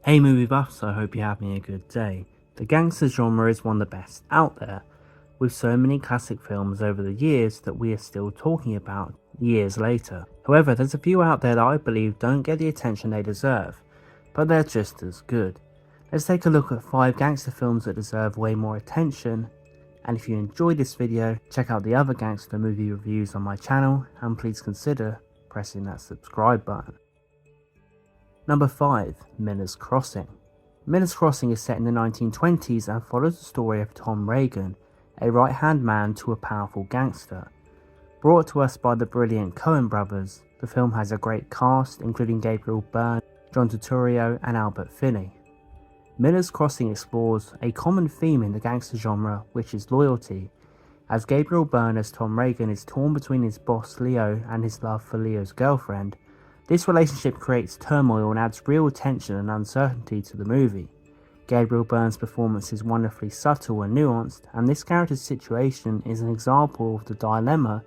Hey movie buffs, I hope you're having a good day. The gangster genre is one of the best out there, with so many classic films over the years that we are still talking about years later. However, there's a few out there that I believe don't get the attention they deserve, but they're just as good. Let's take a look at 5 gangster films that deserve way more attention, and if you enjoyed this video, check out the other gangster movie reviews on my channel, and please consider pressing that subscribe button. Number 5. Miller's Crossing. Miller's Crossing is set in the 1920s and follows the story of Tom Reagan, a right-hand man to a powerful gangster. Brought to us by the brilliant Coen brothers, the film has a great cast including Gabriel Byrne, John Turturro and Albert Finney. Miller's Crossing explores a common theme in the gangster genre, which is loyalty, as Gabriel Byrne as Tom Reagan is torn between his boss Leo and his love for Leo's girlfriend. This relationship creates turmoil and adds real tension and uncertainty to the movie. Gabriel Byrne's performance is wonderfully subtle and nuanced, and this character's situation is an example of the dilemma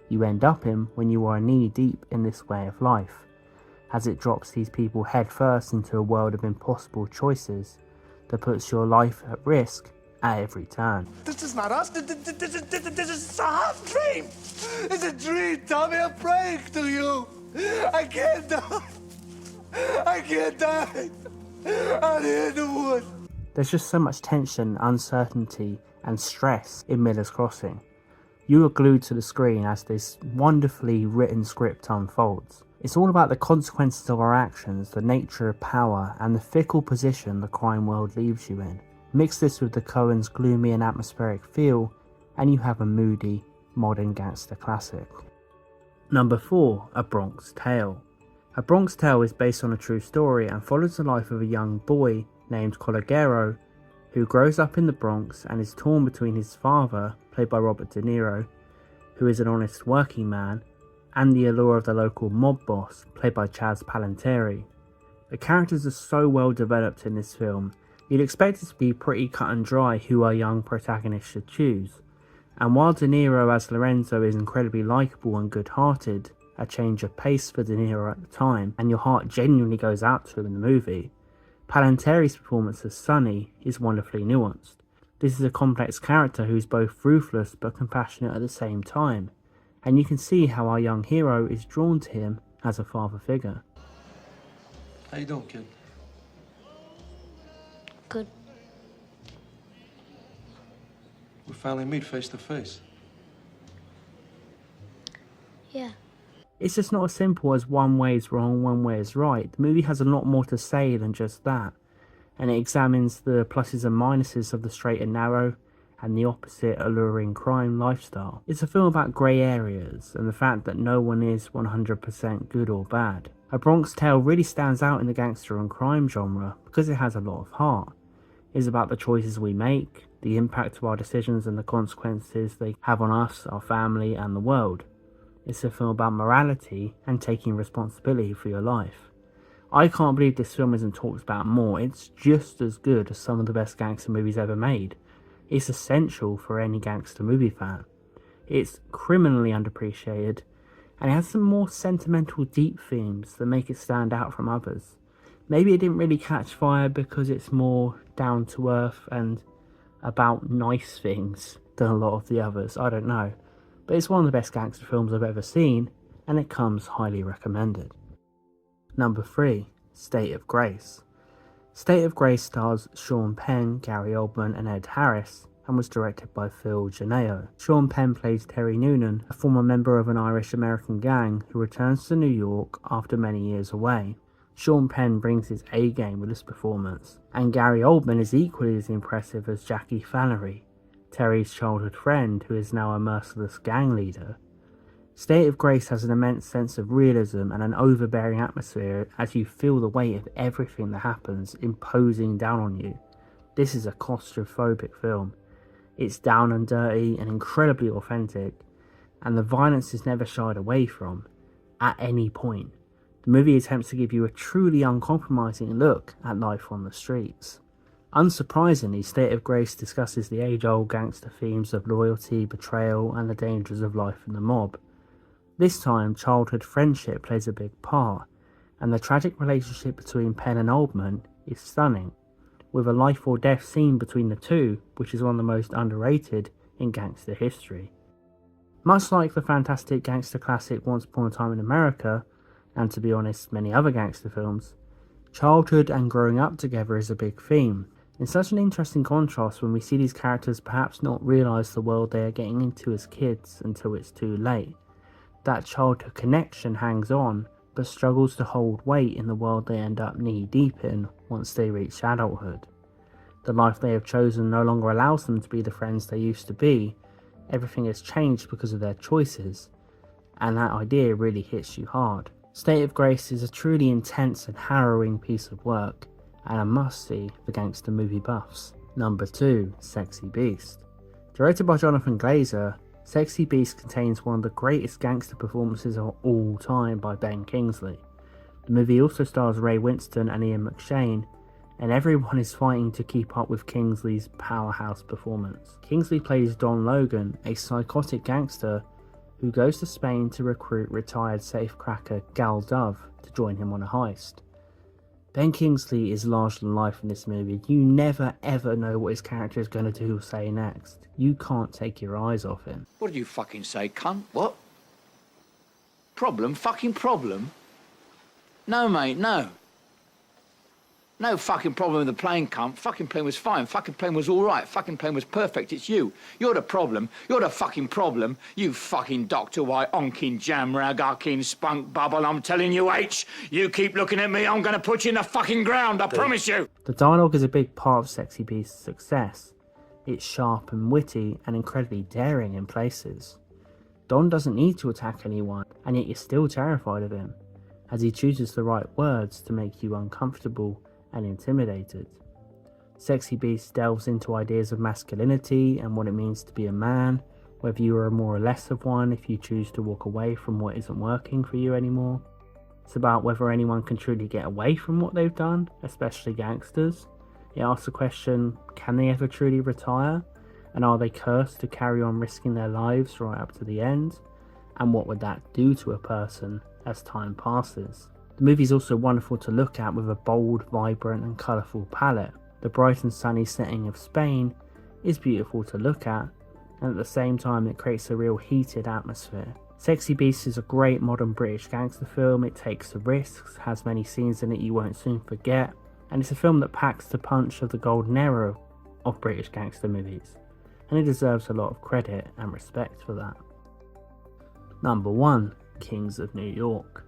you end up in when you are knee deep in this way of life, as it drops these people headfirst into a world of impossible choices that puts your life at risk at every turn. This is not us. This is a half dream. It's a dream, Tommy. I'm praying to you. I can't die. I can't die. Out here in the woods. There's just so much tension, uncertainty, and stress in Miller's Crossing. You are glued to the screen as this wonderfully written script unfolds. It's all about the consequences of our actions, the nature of power, and the fickle position the crime world leaves you in. Mix this with the Coen's gloomy and atmospheric feel, and you have a moody, modern gangster classic. Number 4. A Bronx Tale. A Bronx Tale is based on a true story and follows the life of a young boy named Colagero, who grows up in the Bronx and is torn between his father, played by Robert De Niro, who is an honest working man, and the allure of the local mob boss, played by Chaz Palminteri. The characters are so well developed in this film, you'd expect it to be pretty cut and dry who our young protagonist should choose. And while De Niro as Lorenzo is incredibly likeable and good-hearted, a change of pace for De Niro at the time, and your heart genuinely goes out to him in the movie, Palminteri's performance as Sonny is wonderfully nuanced. This is a complex character who's both ruthless but compassionate at the same time, and you can see how our young hero is drawn to him as a father figure. How you doing, kid? Good. We finally meet face to face. Yeah. It's just not as simple as one way is wrong, one way is right. The movie has a lot more to say than just that, and it examines the pluses and minuses of the straight and narrow and the opposite alluring crime lifestyle. It's a film about grey areas and the fact that no one is 100% good or bad. A Bronx Tale really stands out in the gangster and crime genre because it has a lot of heart. It's about the choices we make, the impact of our decisions and the consequences they have on us, our family and the world. It's a film about morality and taking responsibility for your life. I can't believe this film isn't talked about more. It's just as good as some of the best gangster movies ever made. It's essential for any gangster movie fan. It's criminally underappreciated, and it has some more sentimental deep themes that make it stand out from others. Maybe it didn't really catch fire because it's more down to earth and about nice things than a lot of the others, I don't know. But it's one of the best gangster films I've ever seen, and it comes highly recommended. Number 3. State of Grace. State of Grace stars Sean Penn, Gary Oldman and Ed Harris, and was directed by Phil Janeo. Sean Penn plays Terry Noonan, a former member of an Irish-American gang who returns to New York after many years away. Sean Penn brings his A-game with this performance, and Gary Oldman is equally as impressive as Jackie Flannery, Terry's childhood friend who is now a merciless gang leader. State of Grace has an immense sense of realism and an overbearing atmosphere as you feel the weight of everything that happens imposing down on you. This is a claustrophobic film. It's down and dirty and incredibly authentic, and the violence is never shied away from, at any point. The movie attempts to give you a truly uncompromising look at life on the streets. Unsurprisingly, State of Grace discusses the age-old gangster themes of loyalty, betrayal, and the dangers of life in the mob. This time, childhood friendship plays a big part, and the tragic relationship between Penn and Oldman is stunning, with a life or death scene between the two, which is one of the most underrated in gangster history. Much like the fantastic gangster classic Once Upon a Time in America, and to be honest, many other gangster films, childhood and growing up together is a big theme. It's such an interesting contrast when we see these characters perhaps not realise the world they are getting into as kids until it's too late. That childhood connection hangs on, but struggles to hold weight in the world they end up knee deep in once they reach adulthood. The life they have chosen no longer allows them to be the friends they used to be. Everything has changed because of their choices, and that idea really hits you hard. State of Grace is a truly intense and harrowing piece of work, and a must-see for gangster movie buffs. Number 2. Sexy Beast. Directed by Jonathan Glazer, Sexy Beast contains one of the greatest gangster performances of all time by Ben Kingsley. The movie also stars Ray Winston and Ian McShane, and everyone is fighting to keep up with Kingsley's powerhouse performance. Kingsley plays Don Logan, a psychotic gangster who goes to Spain to recruit retired safecracker Gal Dove to join him on a heist. Ben Kingsley is larger than life in this movie. You never ever know what his character is going to do or say next. You can't take your eyes off him. What did you fucking say, cunt? What? Problem? Fucking problem? No, mate, no. No fucking problem with the plane, cunt. Fucking plane was fine. Fucking plane was all right. Fucking plane was perfect. It's you. You're the problem. You're the fucking problem. You fucking Dr. White, onkin jamrag, arkin spunk bubble. I'm telling you, H, you keep looking at me, I'm going to put you in the fucking ground. I promise you. The dialogue is a big part of Sexy Beast's success. It's sharp and witty and incredibly daring in places. Don doesn't need to attack anyone, and yet you're still terrified of him, as he chooses the right words to make you uncomfortable and intimidated. Sexy Beast delves into ideas of masculinity and what it means to be a man, whether you are more or less of one if you choose to walk away from what isn't working for you anymore. It's about whether anyone can truly get away from what they've done, especially gangsters. It asks the question, can they ever truly retire? And are they cursed to carry on risking their lives right up to the end? And what would that do to a person as time passes? The movie is also wonderful to look at with a bold, vibrant and colourful palette. The bright and sunny setting of Spain is beautiful to look at, and at the same time it creates a real heated atmosphere. Sexy Beast is a great modern British gangster film. It takes the risks, has many scenes in it you won't soon forget, and it's a film that packs the punch of the golden era of British gangster movies, and it deserves a lot of credit and respect for that. Number 1. Kings of New York.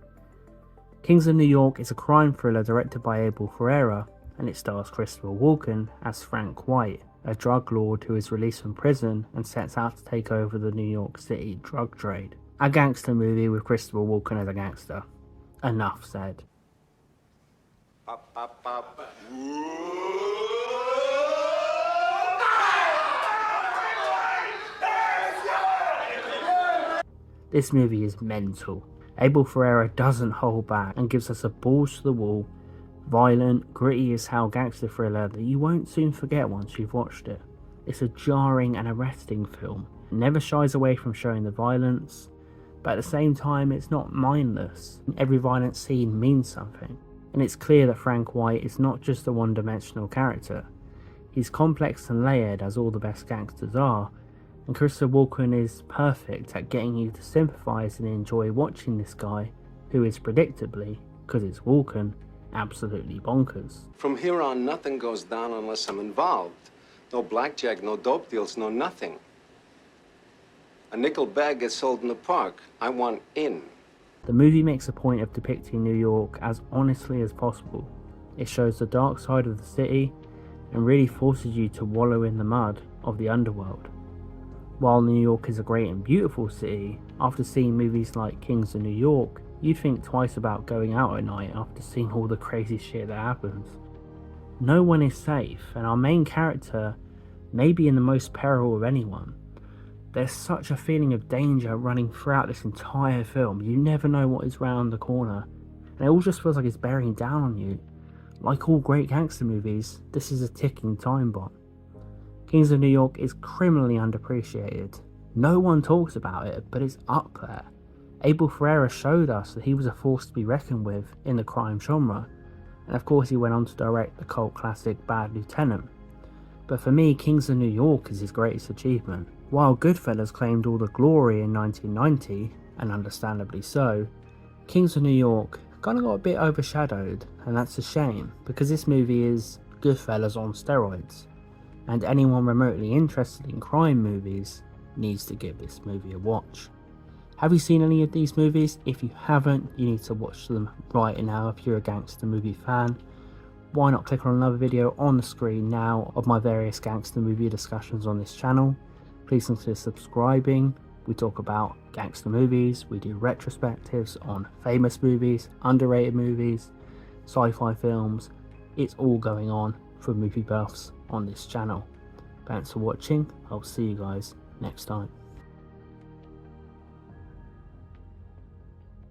Kings of New York is a crime thriller directed by Abel Ferrara, and it stars Christopher Walken as Frank White, a drug lord who is released from prison and sets out to take over the New York City drug trade. A gangster movie with Christopher Walken as a gangster. Enough said. This movie is mental. Abel Ferrara doesn't hold back and gives us a balls to the wall, violent, gritty as hell gangster thriller that you won't soon forget once you've watched it. It's a jarring and arresting film. It never shies away from showing the violence, but at the same time it's not mindless. Every violent scene means something, and it's clear that Frank White is not just a one-dimensional character. He's complex and layered, as all the best gangsters are, and Christopher Walken is perfect at getting you to sympathise and enjoy watching this guy, who is predictably, because it's Walken, absolutely bonkers. From here on, nothing goes down unless I'm involved. No blackjack, no dope deals, no nothing. A nickel bag gets sold in the park. I want in. The movie makes a point of depicting New York as honestly as possible. It shows the dark side of the city and really forces you to wallow in the mud of the underworld. While New York is a great and beautiful city, after seeing movies like Kings of New York, you'd think twice about going out at night after seeing all the crazy shit that happens. No one is safe, and our main character may be in the most peril of anyone. There's such a feeling of danger running throughout this entire film. You never know what is round the corner, and it all just feels like it's bearing down on you. Like all great gangster movies, this is a ticking time bomb. Kings of New York is criminally underappreciated. No one talks about it, but it's up there. Abel Ferrara showed us that he was a force to be reckoned with in the crime genre, and of course he went on to direct the cult classic Bad Lieutenant. But for me, Kings of New York is his greatest achievement. While Goodfellas claimed all the glory in 1990, and understandably so, Kings of New York kind of got a bit overshadowed, and that's a shame, because this movie is Goodfellas on steroids, and anyone remotely interested in crime movies needs to give this movie a watch. Have you seen any of these movies? If you haven't, you need to watch them right now if you're a gangster movie fan. Why not click on another video on the screen now of my various gangster movie discussions on this channel. Please consider subscribing. We talk about gangster movies, we do retrospectives on famous movies, underrated movies, sci-fi films. It's all going on for movie buffs on this channel. Thanks for watching. I'll see you guys next time.